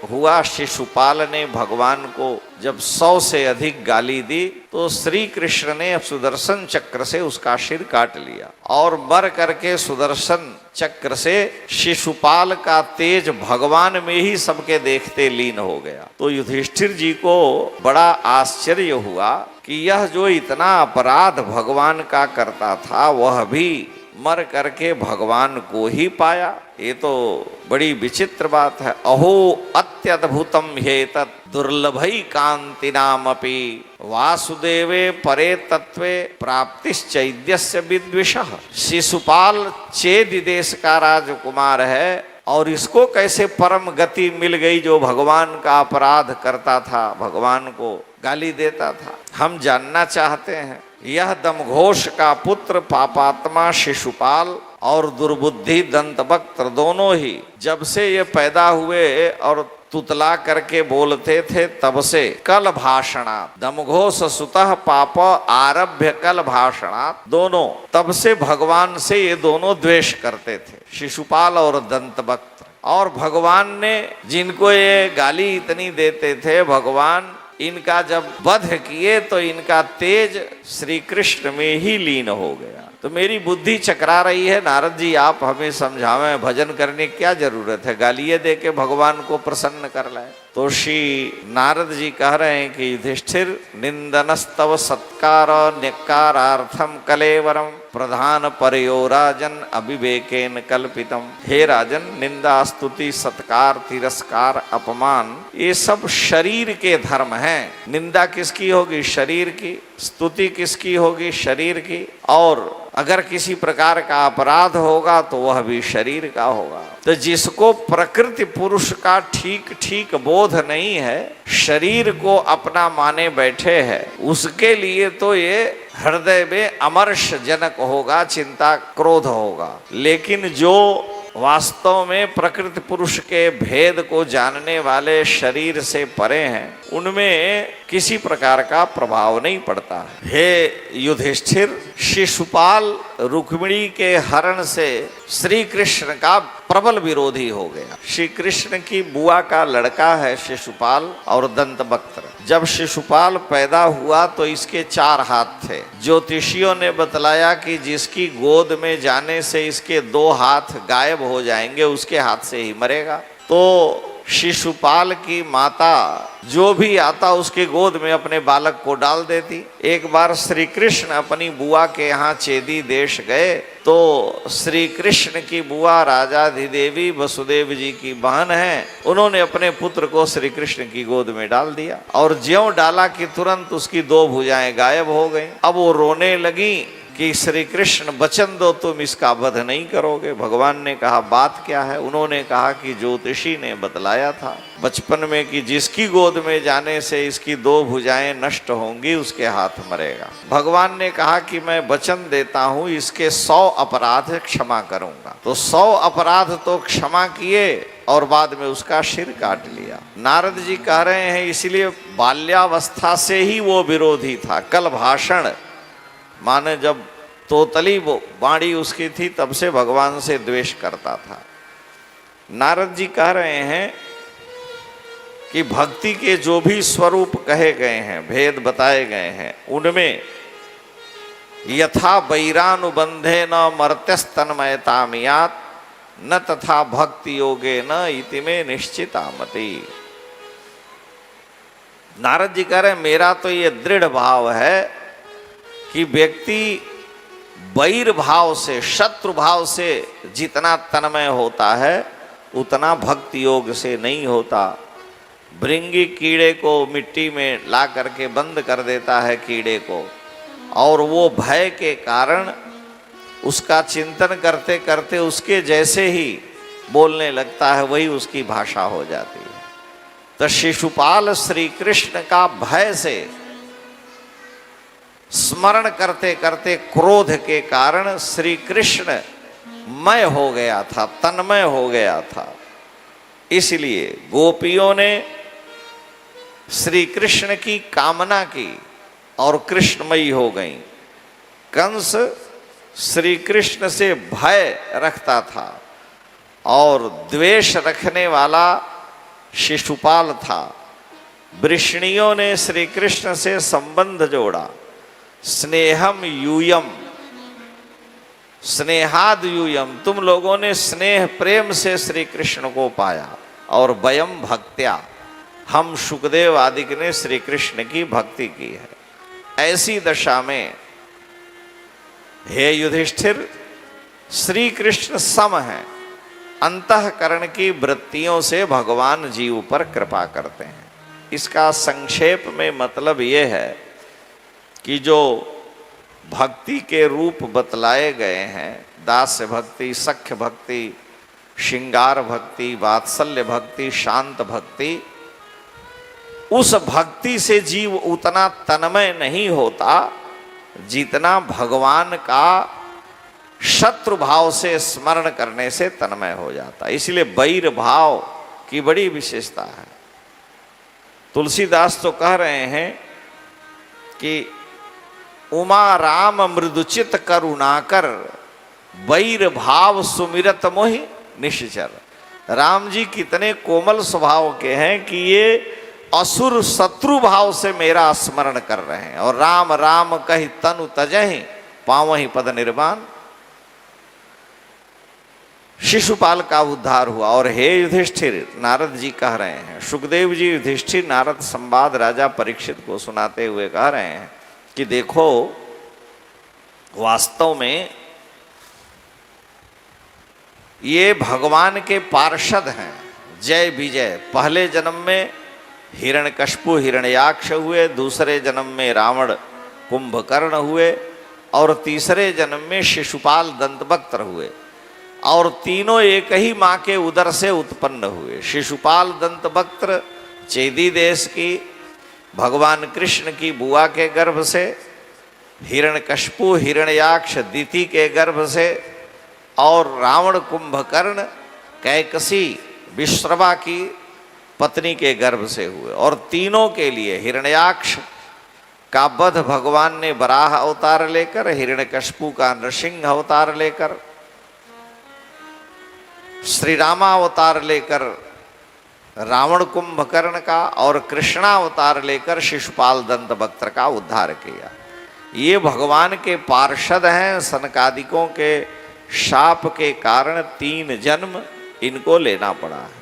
हुआ, शिशुपाल ने भगवान को जब 100 से अधिक गाली दी तो श्री कृष्ण ने सुदर्शन चक्र से उसका सिर काट लिया और मर करके सुदर्शन चक्र से शिशुपाल का तेज भगवान में ही सबके देखते लीन हो गया। तो युधिष्ठिर जी को बड़ा आश्चर्य हुआ कि यह जो इतना अपराध भगवान का करता था वह भी मर करके भगवान को ही पाया। ये तो बड़ी विचित्र बात है। अहो अत्यद्भुतम ह्येतत् दुर्लभई कांति नामपि वासुदेवे परे तत्वे प्राप्तिश्चैद्यस्य विद्विषः। शिशुपाल चेदि देश का राजकुमार है और इसको कैसे परम गति मिल गई जो भगवान का अपराध करता था, भगवान को गाली देता था। हम जानना चाहते हैं यह दमघोष का पुत्र पापात्मा शिशुपाल और दुर्बुद्धि दंतवक्त्र दोनों ही जब से ये पैदा हुए और तुतला करके बोलते थे तब से कल भाषणात्, दमघोष सुतः पाप आरभ्य कल भाषणात्, दोनों तब से भगवान से ये दोनों द्वेष करते थे, शिशुपाल और दंतवक्त्र। और भगवान ने जिनको ये गाली इतनी देते थे, भगवान इनका जब वध किए तो इनका तेज श्री कृष्ण में ही लीन हो गया। तो मेरी बुद्धि चकरा रही है, नारद जी आप हमें समझावें, भजन करने की क्या जरूरत है, गालियां दे के भगवान को प्रसन्न कर लाए। तो श्री नारद जी कह रहे हैं कि युधिष्ठिर निंदनस्तव सत्कार न्यकारार्थम कलेवरम प्रधान परयो राजन अविवेकेन कल्पितम। हे राजन, निंदा स्तुति सत्कार तिरस्कार अपमान ये सब शरीर के धर्म हैं। निंदा किसकी होगी? शरीर की। स्तुति किसकी होगी? शरीर की। और अगर किसी प्रकार का अपराध होगा तो वह भी शरीर का होगा। तो जिसको प्रकृति पुरुष का ठीक ठीक बोध नहीं है, शरीर को अपना माने बैठे है, उसके लिए तो ये हृदय में अमर्ष जनक होगा, चिंता क्रोध होगा। लेकिन जो वास्तव में प्रकृति पुरुष के भेद को जानने वाले शरीर से परे हैं, उनमें किसी प्रकार का प्रभाव नहीं पड़ता। हे युधिष्ठिर, शिशुपाल रुक्मिणी के हरण से श्री कृष्ण का प्रबल विरोधी हो गया। श्री कृष्ण की बुआ का लड़का है शिशुपाल और दंतवक्त्र। जब शिशुपाल पैदा हुआ तो इसके 4 हाथ थे। ज्योतिषियों ने बतलाया कि जिसकी गोद में जाने से इसके 2 हाथ गायब हो जाएंगे, उसके हाथ से ही मरेगा। तो शिशुपाल की माता जो भी आता उसके गोद में अपने बालक को डाल देती। एक बार श्री कृष्ण अपनी बुआ के यहाँ चेदी देश गए तो श्री कृष्ण की बुआ राजाधिदेवी वसुदेव जी की बहन है, उन्होंने अपने पुत्र को श्री कृष्ण की गोद में डाल दिया और ज्यों डाला कि तुरंत उसकी 2 भुजाएं गायब हो गई। अब वो रोने लगी कि श्री कृष्ण वचन दो तुम इसका वध नहीं करोगे। भगवान ने कहा बात क्या है? उन्होंने कहा कि ज्योतिषी ने बतलाया था बचपन में कि जिसकी गोद में जाने से इसकी 2 भुजाएं नष्ट होंगी उसके हाथ मरेगा। भगवान ने कहा कि मैं वचन देता हूं इसके 100 अपराध क्षमा करूंगा। तो 100 अपराध तो क्षमा किए और बाद में उसका सिर काट लिया। नारद जी कह रहे हैं इसलिए बाल्यावस्था से ही वो विरोधी था। कल भाषण माने जब तोतली बाणी उसकी थी तब से भगवान से द्वेष करता था। नारद जी कह रहे हैं कि भक्ति के जो भी स्वरूप कहे गए हैं, भेद बताए गए हैं, उनमें यथा वैरानुबंधे न मर्त्यस्तन्मयतामियात न तथा भक्ति योगे न इति में निश्चितामति। नारद जी कह रहे हैं मेरा तो ये दृढ़ भाव है कि व्यक्ति वैर भाव से, शत्रु भाव से जितना तन्मय होता है उतना भक्ति योग से नहीं होता। भृंगी कीड़े को मिट्टी में ला करके बंद कर देता है कीड़े को, और वो भय के कारण उसका चिंतन करते करते उसके जैसे ही बोलने लगता है, वही उसकी भाषा हो जाती है। तो शिशुपाल श्री कृष्ण का भय से स्मरण करते करते क्रोध के कारण श्री कृष्ण मय हो गया था, तन्मय हो गया था। इसलिए गोपियों ने श्री कृष्ण की कामना की और कृष्णमयी हो गई। कंस श्री कृष्ण से भय रखता था और द्वेष रखने वाला शिशुपाल था। वृष्णियों ने श्री कृष्ण से संबंध जोड़ा। स्नेहम यूयम, स्नेहाद यूयम, तुम लोगों ने स्नेह प्रेम से श्री कृष्ण को पाया। और वयम भक्त्या, हम सुखदेव आदि ने श्री कृष्ण की भक्ति की है। ऐसी दशा में हे युधिष्ठिर, श्री कृष्ण सम है, अंतःकरण की वृत्तियों से भगवान जीव पर कृपा करते हैं। इसका संक्षेप में मतलब ये है कि जो भक्ति के रूप बतलाए गए हैं, दास्य भक्ति, सख्य भक्ति, श्रृंगार भक्ति, वात्सल्य भक्ति, शांत भक्ति, उस भक्ति से जीव उतना तन्मय नहीं होता जितना भगवान का शत्रु भाव से स्मरण करने से तन्मय हो जाता। इसलिए वैर भाव की बड़ी विशेषता है। तुलसीदास तो कह रहे हैं कि उमा राम मृदुचित करुणाकर, वैर भाव सुमिरत मोहि निश्चर। राम जी कितने कोमल स्वभाव के हैं कि ये असुर शत्रु भाव से मेरा स्मरण कर रहे हैं। और राम राम कहि तनु तजहि, पावहि पद निर्वाण। शिशुपाल का उद्धार हुआ। और हे युधिष्ठिर, नारद जी कह रहे हैं, सुखदेव जी युधिष्ठिर नारद संवाद राजा परीक्षित को सुनाते हुए कह रहे हैं कि देखो, वास्तव में ये भगवान के पार्षद हैं, जय विजय। पहले जन्म में हिरण्यकश्यपु हिरण्याक्ष हुए, दूसरे जन्म में रावण कुंभकर्ण हुए, और तीसरे जन्म में शिशुपाल दंतवक्त्र हुए। और तीनों एक ही माँ के उदर से उत्पन्न हुए। शिशुपाल दंतवक्त्र चेदी देश की भगवान कृष्ण की बुआ के गर्भ से, हिरण्यकश्यपु हिरण्याक्ष दिति के गर्भ से, और रावण कुंभकर्ण कैकसी विश्रवा की पत्नी के गर्भ से हुए। और तीनों के लिए हिरण्याक्ष का वध भगवान ने वराह अवतार लेकर, हिरण्यकश्यपु का नृसिंह अवतार लेकर, श्री रामावतार लेकर रावण कुंभकर्ण का, और कृष्णावतार लेकर शिशुपाल दंतवक्त्र का उद्धार किया। ये भगवान के पार्षद हैं। सनकादिकों के शाप के कारण 3 जन्म इनको लेना पड़ा है।